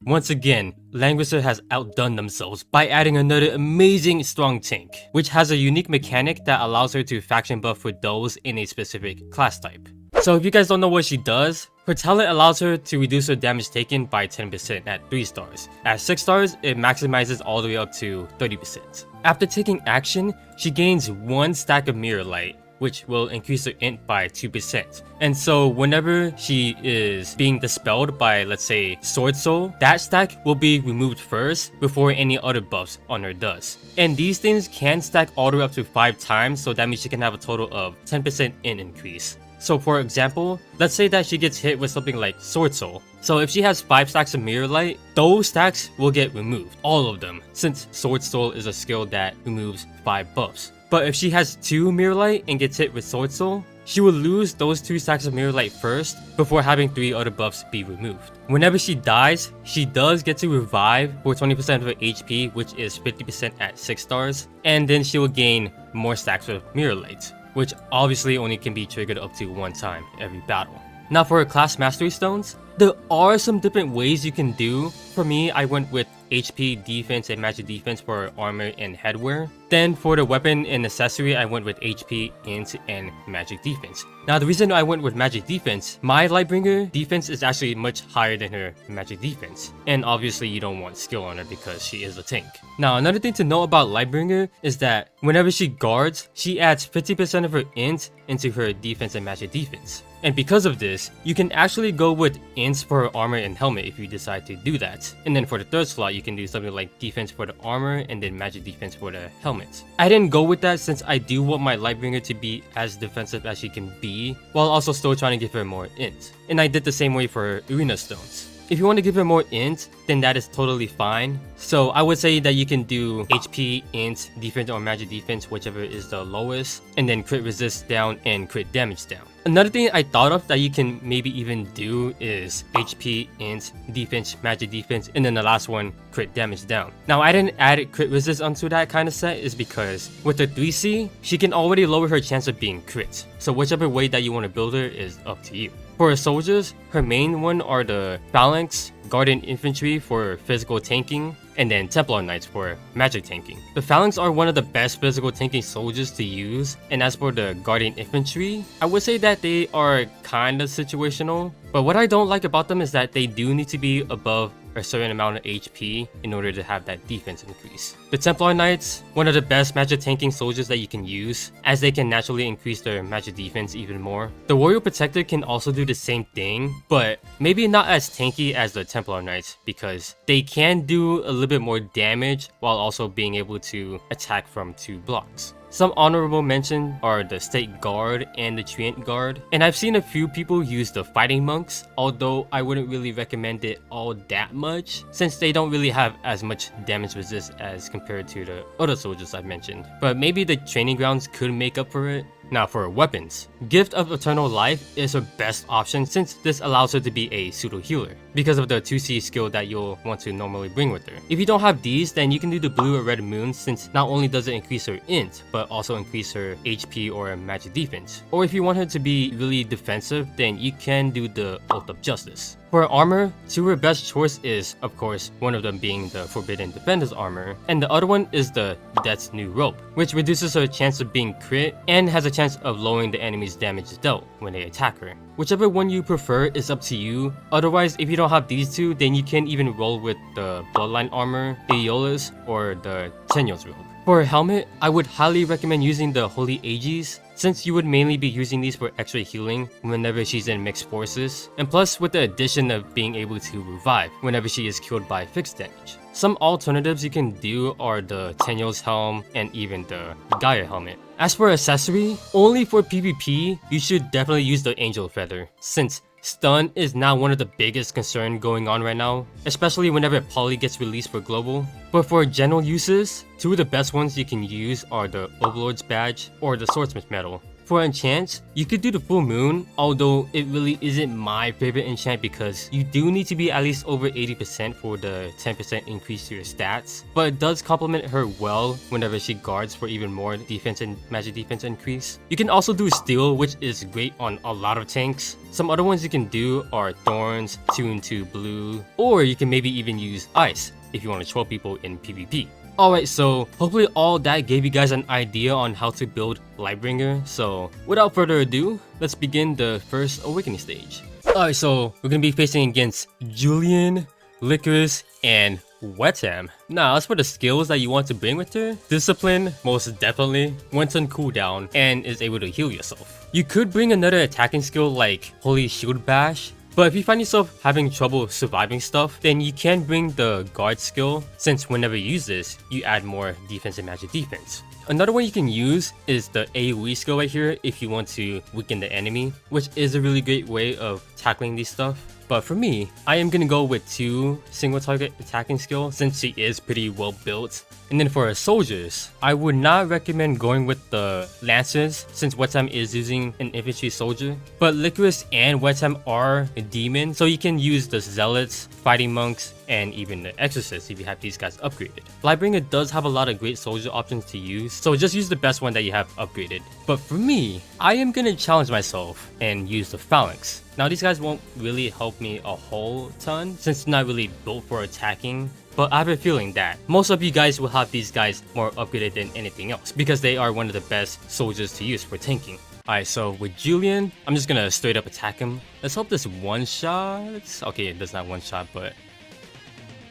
Once again, Langrisser has outdone themselves by adding another amazing strong tank, which has a unique mechanic that allows her to faction buff with those in a specific class type. So if you guys don't know what she does, her talent allows her to reduce her damage taken by 10% at 3 stars. At 6 stars, it maximizes all the way up to 30%. After taking action, she gains 1 stack of mirror light, which will increase her int by 2%. And so whenever she is being dispelled by, let's say, Sword Soul, that stack will be removed first before any other buffs on her does. And these things can stack all the way up to 5 times, so that means she can have a total of 10% int increase. So for example, let's say that she gets hit with something like Sword Soul. So if she has 5 stacks of Mirror Light, those stacks will get removed, all of them, since Sword Soul is a skill that removes 5 buffs. But if she has 2 Mirror Light and gets hit with Sword Soul, she will lose those 2 stacks of Mirror Light first before having 3 other buffs be removed. Whenever she dies, she does get to revive for 20% of her HP, which is 50% at 6 stars, and then she will gain more stacks of Mirror Light, which obviously only can be triggered up to 1 time every battle. Now for her class mastery stones, there are some different ways you can do. For me, I went with HP, defense, and magic defense for armor and headwear. Then for the weapon and accessory, I went with HP, int, and magic defense. Now the reason I went with magic defense, my Lightbringer defense is actually much higher than her magic defense. And obviously you don't want skill on her because she is a tank. Now another thing to know about Lightbringer is that whenever she guards, she adds 50% of her int into her defense and magic defense. And because of this, you can actually go with ints for her armor and helmet if you decide to do that. And then for the third slot, you can do something like defense for the armor and then magic defense for the helmet. I didn't go with that since I do want my Lightbringer to be as defensive as she can be, while also still trying to give her more int. And I did the same way for her arena stones. If you want to give her more int, then that is totally fine. So I would say that you can do HP, int, defense or magic defense, whichever is the lowest, and then crit resist down and crit damage down. Another thing I thought of that you can maybe even do is HP, int, defense, magic defense, and then the last one, crit damage down. Now I didn't add crit resist onto that kind of set is because with the 3C, she can already lower her chance of being crit. So whichever way that you want to build her is up to you. For her soldiers, her main one are the Phalanx, Guardian Infantry for physical tanking, and then Templar Knights for magic tanking. The Phalanx are one of the best physical tanking soldiers to use, and as for the Guardian Infantry, I would say that they are kinda situational, but what I don't like about them is that they do need to be above a certain amount of HP in order to have that defense increase. The Templar Knights, one of the best magic tanking soldiers that you can use, as they can naturally increase their magic defense even more. The Warrior Protector can also do the same thing, but maybe not as tanky as the Templar Knights because they can do a little bit more damage while also being able to attack from 2 blocks. Some honorable mention are the State Guard and the Treant Guard, and I've seen a few people use the Fighting Monks, although I wouldn't really recommend it all that much since they don't really have as much damage resist as compared to the other soldiers I've mentioned, but maybe the Training Grounds could make up for it. Now for weapons, Gift of Eternal Life is her best option since this allows her to be a pseudo healer because of the 2C skill that you'll want to normally bring with her. If you don't have these, then you can do the Blue or Red Moon since not only does it increase her int, but also increase her HP or magic defense. Or if you want her to be really defensive, then you can do the Oath of Justice. For her armor, 2 her best choice is, of course, one of them being the Forbidden Defender's armor, and the other one is the Death's New Rope, which reduces her chance of being crit and has a chance of lowering the enemy's damage dealt when they attack her. Whichever one you prefer is up to you. Otherwise, if you don't have these 2, then you can even roll with the Bloodline armor, Aeolus, or the Tenyo's robe. For her helmet, I would highly recommend using the Holy Aegis, since you would mainly be using these for extra healing whenever she's in mixed forces, and plus with the addition of being able to revive whenever she is killed by fixed damage. Some alternatives you can do are the Tenyo's helm and even the Gaia helmet. As for accessory, only for PvP, you should definitely use the Angel Feather, since stun is now one of the biggest concern going on right now, especially whenever Poly gets released for global. But for general uses, 2 of the best ones you can use are the Overlord's Badge or the Swordsmith Medal. for enchants, you could do the full moon, although it really isn't my favorite enchant because you do need to be at least over 80% for the 10% increase to your stats, but it does complement her well whenever she guards for even more defense and magic defense increase. You can also do steel, which is great on a lot of tanks. Some other ones you can do are thorns, tune to blue, or you can maybe even use ice if you want to troll people in PvP. Alright, so hopefully all that gave you guys an idea on how to build Lightbringer. So without further ado, let's begin the first awakening stage. Alright, so we're gonna be facing against Julian, Licorice, and Wetam. Now, as for the skills that you want to bring with her, Discipline, most definitely, once on cooldown, and is able to heal yourself. You could bring another attacking skill like Holy Shield Bash, but if you find yourself having trouble surviving stuff, then you can bring the guard skill, since whenever you use this, you add more defense and magic defense. Another one you can use is the AoE skill right here if you want to weaken the enemy, which is a really great way of tackling these stuff. But for me, I am gonna go with 2 single target attacking skills since she is pretty well built. And then for our soldiers, I would not recommend going with the Lancers since Wetam is using an infantry soldier. But Licorice and Wetam are a demon, so you can use the Zealots, Fighting Monks, and even the Exorcists if you have these guys upgraded. Lightbringer does have a lot of great soldier options to use, so just use the best one that you have upgraded. But for me, I am gonna challenge myself and use the Phalanx. Now these guys won't really help me a whole ton since they're not really built for attacking, but I have a feeling that most of you guys will have these guys more upgraded than anything else because they are one of the best soldiers to use for tanking. Alright, so with Julian, I'm just gonna straight up attack him. Let's hope this one shot. Okay, it does not one shot, but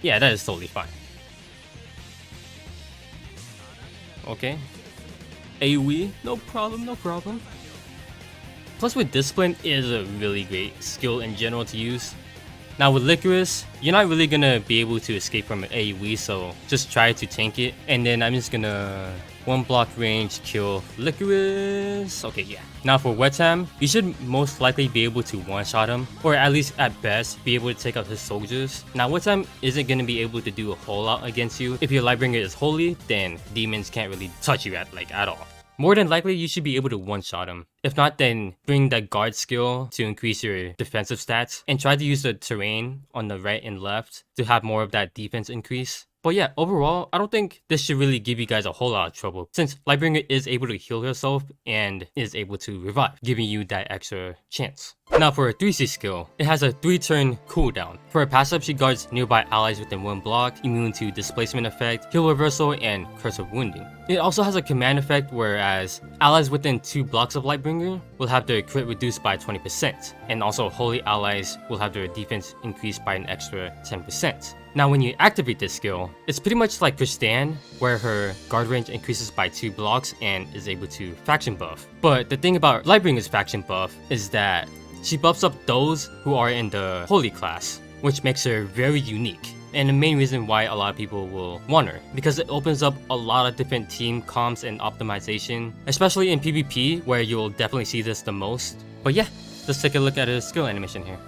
yeah, that is totally fine. Okay. AoE, no problem, no problem. Plus with Discipline is a really great skill in general to use. Now with Licorice, you're not really gonna be able to escape from an AoE, so just try to tank it. And then I'm just gonna 1 block range kill Licorice. Okay, yeah. Now for Wetam, you should most likely be able to one-shot him, or at least at best be able to take out his soldiers. Now Wetam isn't gonna be able to do a whole lot against you. If your Lightbringer is holy, then demons can't really touch you at all. More than likely, you should be able to one-shot him. If not, then bring that guard skill to increase your defensive stats and try to use the terrain on the right and left to have more of that defense increase. But yeah, overall, I don't think this should really give you guys a whole lot of trouble since Lightbringer is able to heal herself and is able to revive, giving you that extra chance. Now for a 3C skill, it has a 3-turn cooldown. For a passive, she guards nearby allies within 1 block, immune to displacement effect, heal reversal, and curse of wounding. It also has a command effect whereas allies within 2 blocks of Lightbringer will have their crit reduced by 20%, and also holy allies will have their defense increased by an extra 10%. Now when you activate this skill, it's pretty much like Christiane, where her guard range increases by 2 blocks and is able to faction buff. But the thing about Lightbringer's faction buff is that she buffs up those who are in the holy class, which makes her very unique. And the main reason why a lot of people will want her, because it opens up a lot of different team comps and optimization, especially in PvP where you'll definitely see this the most. But yeah, let's take a look at her skill animation here.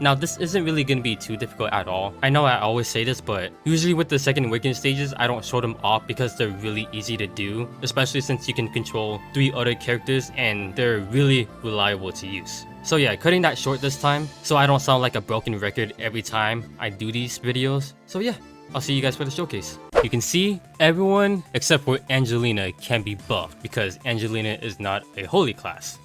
Now this isn't really going to be too difficult at all. I know I always say this, but usually with the second awakening stages, I don't show them off because they're really easy to do, especially since you can control 3 other characters and they're really reliable to use. So yeah, cutting that short this time so I don't sound like a broken record every time I do these videos. So yeah, I'll see you guys for the showcase. You can see everyone except for Angelina can be buffed because Angelina is not a holy class.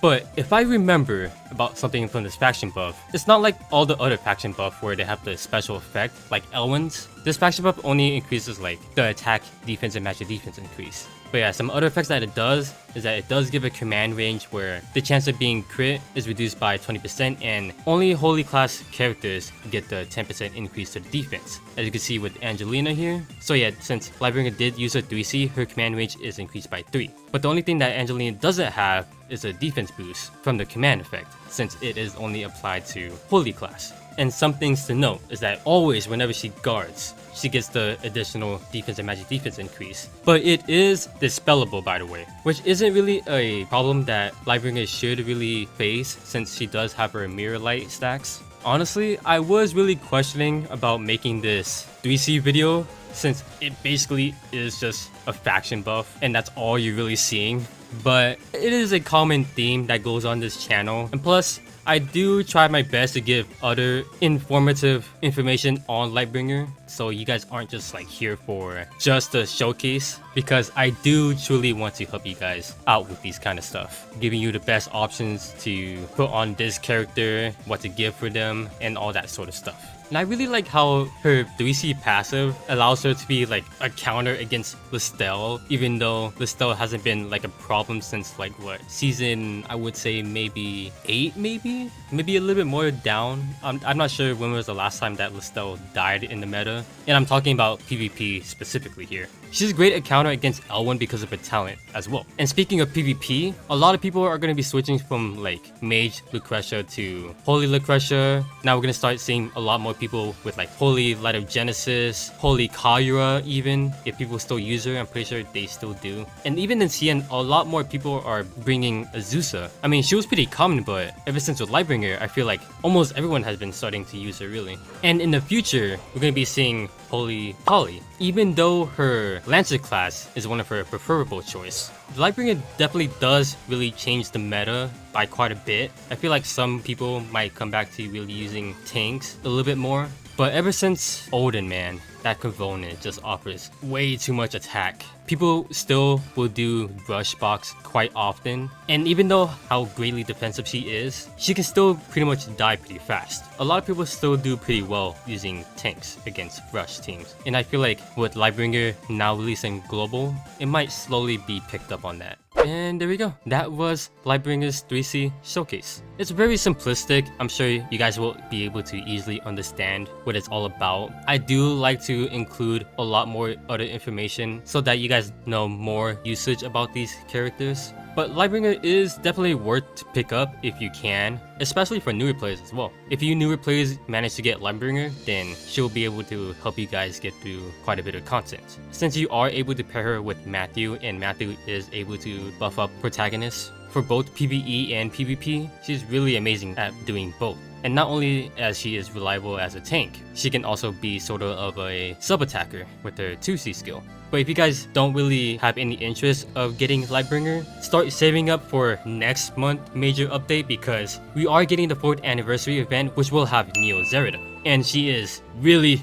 But if I remember about something from this faction buff, it's not like all the other faction buff where they have the special effect like Elwyn's. This faction buff only increases like the attack, defense, and magic defense increase. But yeah, some other effects that it does is that it does give a command range where the chance of being crit is reduced by 20% and only holy class characters get the 10% increase to the defense, as you can see with Angelina here. So yeah, since Lightbringer did use a 3C, her command range is increased by 3. But the only thing that Angelina doesn't have is a defense boost from the command effect, since it is only applied to holy class. And some things to note is that always whenever she guards, she gets the additional defense and magic defense increase. But it is dispellable, by the way, which isn't really a problem that Lightbringer should really face since she does have her mirror light stacks. Honestly, I was really questioning about making this 3C video since it basically is just a faction buff and that's all you're really seeing. But it is a common theme that goes on this channel, and plus I do try my best to give other informative information on Lightbringer, so you guys aren't just like here for just a showcase, because I do truly want to help you guys out with these kind of stuff, giving you the best options to put on this character, what to give for them, and all that sort of stuff. And I really like how her 3C passive allows her to be like a counter against Lestelle, even though Lestelle hasn't been like a problem since like what, season, I would say maybe 8, maybe a little bit more down. I'm not sure when was the last time that Lestelle died in the meta, and I'm talking about PvP specifically here. She's a great counter against L1 because of her talent as well. And speaking of PvP, a lot of people are going to be switching from like Mage Lucretia to Holy Lucretia. Now we're going to start seeing a lot more people with like Holy Light of Genesis, Holy Kaira even. If people still use her, I'm pretty sure they still do. And even in CN, a lot more people are bringing Azusa. I mean, she was pretty common, but ever since with Lightbringer, I feel like almost everyone has been starting to use her really. And in the future, we're going to be seeing Holy Polly, even though her Lancer class is one of her preferable choice. Lightbringer definitely does really change the meta by quite a bit. I feel like some people might come back to really using tanks a little bit more, but ever since Odin, man, that component just offers way too much attack. People still will do Rush Box quite often, and even though how greatly defensive she is, she can still pretty much die pretty fast. A lot of people still do pretty well using tanks against Rush teams, and I feel like with Lightbringer now releasing Global, it might slowly be picked up on that. And there we go. That was Lightbringer's 3C showcase. It's very simplistic. I'm sure you guys will be able to easily understand what it's all about. I do like to include a lot more other information so that you guys know more usage about these characters. But Lightbringer is definitely worth to pick up if you can, especially for newer players as well. If you newer players manage to get Lightbringer, then she'll be able to help you guys get through quite a bit of content. Since you are able to pair her with Matthew, and Matthew is able to buff up protagonists for both PvE and PvP, she's really amazing at doing both. And not only as she is reliable as a tank, she can also be sort of a sub-attacker with her 2C skill. But if you guys don't really have any interest of getting Lightbringer, start saving up for next month major update, because we are getting the 4th anniversary event, which will have Neo Zerida. And she is really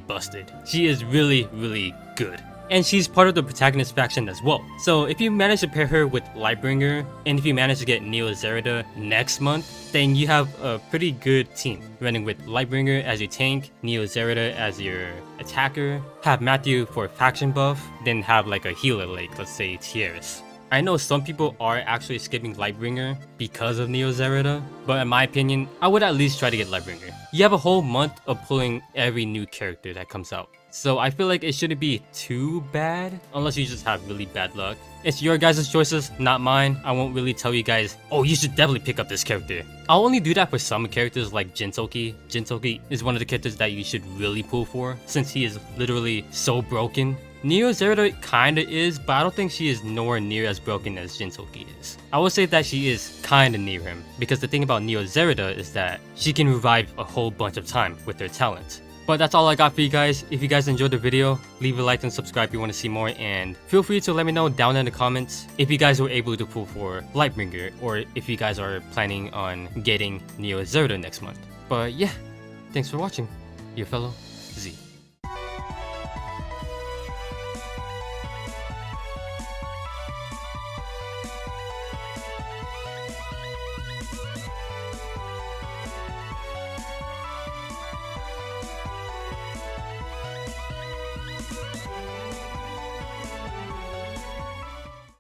busted. She is really good. And she's part of the protagonist faction as well. So if you manage to pair her with Lightbringer, and if you manage to get Neo Zerida next month, then you have a pretty good team running with Lightbringer as your tank, Neo Zerida as your attacker, have Matthew for faction buff, then have like a healer like, let's say, Thxs. I know some people are actually skipping Lightbringer because of Neo Zerida, but in my opinion, I would at least try to get Lightbringer. You have a whole month of pulling every new character that comes out, so I feel like it shouldn't be too bad, unless you just have really bad luck. It's your guys' choices, not mine. I won't really tell you guys, oh, you should definitely pick up this character. I'll only do that for some characters like Jintoki. Jintoki is one of the characters that you should really pull for, since he is literally so broken. Neo Zerida kinda is, but I don't think she is nowhere near as broken as Jintoki is. I would say that she is kinda near him, because the thing about Neo Zerida is that she can revive a whole bunch of time with her talent. But that's all I got for you guys. If you guys enjoyed the video, leave a like and subscribe if you want to see more, and feel free to let me know down in the comments if you guys were able to pull for Lightbringer, or if you guys are planning on getting Neo Zerida next month. But yeah, thanks for watching. Your fellow Z.